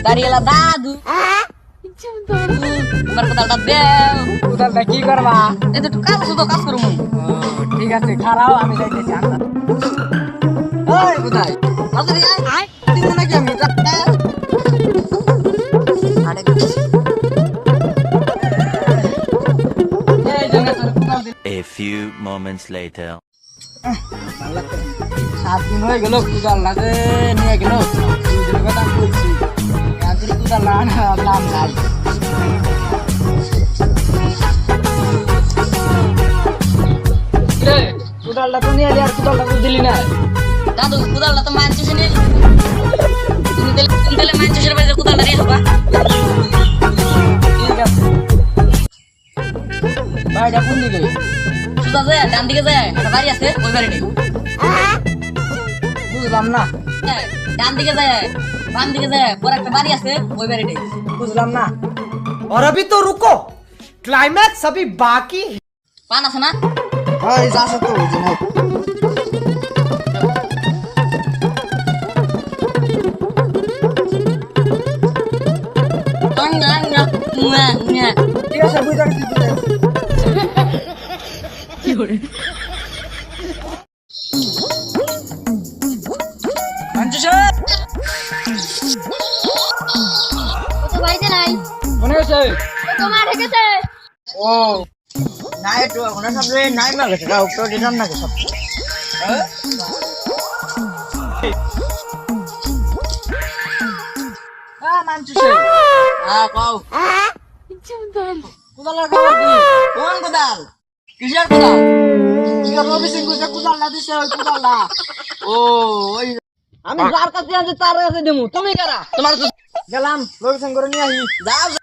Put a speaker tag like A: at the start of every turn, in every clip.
A: দাঁড়িয়েলা দাদু তোমার কোদালটা দেও।
B: কোদালটা কি করবা?
A: এই তো একটু কাজ আছে তো, কাজ করবো।
B: ঠিক আছে, খারাও আমি যাইতেছি আন্দাজ। ওই কোথায়
A: তাড়াতাড়ি আয়।
B: দিব নাকি আমি?
A: আরে গেছি।
B: এই জন্য তোর কোদাল দিল।
C: A few moments later.
B: 7 দিন হয়ে গেল কোদাল লাগে নিয়ে গেল। দুদিনের কথা আমি বলছি, আজকে কোদাল না দাম নাই। কোদালটা তো নিয়ে এলি, আর কোদালটা তো দিলি না।
A: দাদু কোদালটা তো মানছিস নি, তুমি তাহলে মানছিসের বাড়িতে কোদালটা নিয়ে আসবা।
B: ঠিক আছে, বাড়িটা কোন দিকে?
A: সুদা যায় ডান দিকে যায়, একটা বাড়ি আছে ওই বাড়ি নেই।
B: বুঝলাম না,
A: ডান দিকে যায়, বাম দিকে যায়, পরে একটা বাড়ি আছে ওই বাড়ি নেই।
B: বুঝলাম না।
D: और अभी तो रुको, क्लाइमैक्स अभी बाकी है।
A: পান আছে না?
B: ওই যাচ্ছে তো ওই জন্য। ঠিক আছে, বুঝা গেছি, বুঝা গেছি।
E: ও তো বাড়িতে নাই,
B: মনে হয়েছে?
E: ও তো মাঠে গেছে।
B: ও নাই, তো এখন সব নাই মা গেছে, তো দিলাম না সব। কোদালের খবর কি?
A: কোন কোদাল? কিসের কোদাল?
B: রবি সিং কোদাল না দিছে, ওই কোদালটা।
A: ও ওই
B: আমি যার কাছে আছি তার কাছে দেবো। তুমি কারা?
A: তোমার তো
B: গেলাম রবি সিং করে নিয়ে আসি।
A: যাও যাও।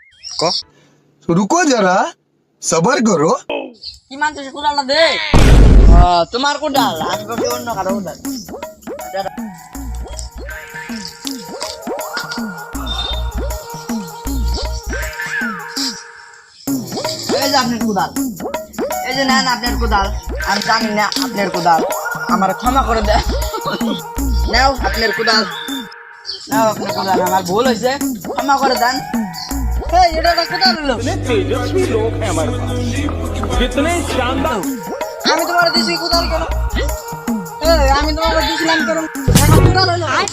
F: रुको जरा सबर करो।
A: কি মানছিস কোদালটা দে। তোমার কোদাল আশপাশে অন্য কারো কোদাল।
B: এই যে আপনার কোদাল, এই যে নেন আপনার কোদাল। আমি জানি না আপনার কোদাল, আমার ক্ষমা করে দেয়। নাও আপনার কোদাল, নাও আপনার কোদাল। আমার ভুল হয়েছে, ক্ষমা করে দেন। এই, এটা একটা কোদাল হলো। আমি তোমার দিছি কোদাল কেন? এই, আমি তোমার দিছিলাম কেন? একটা কোদাল হলো। এই,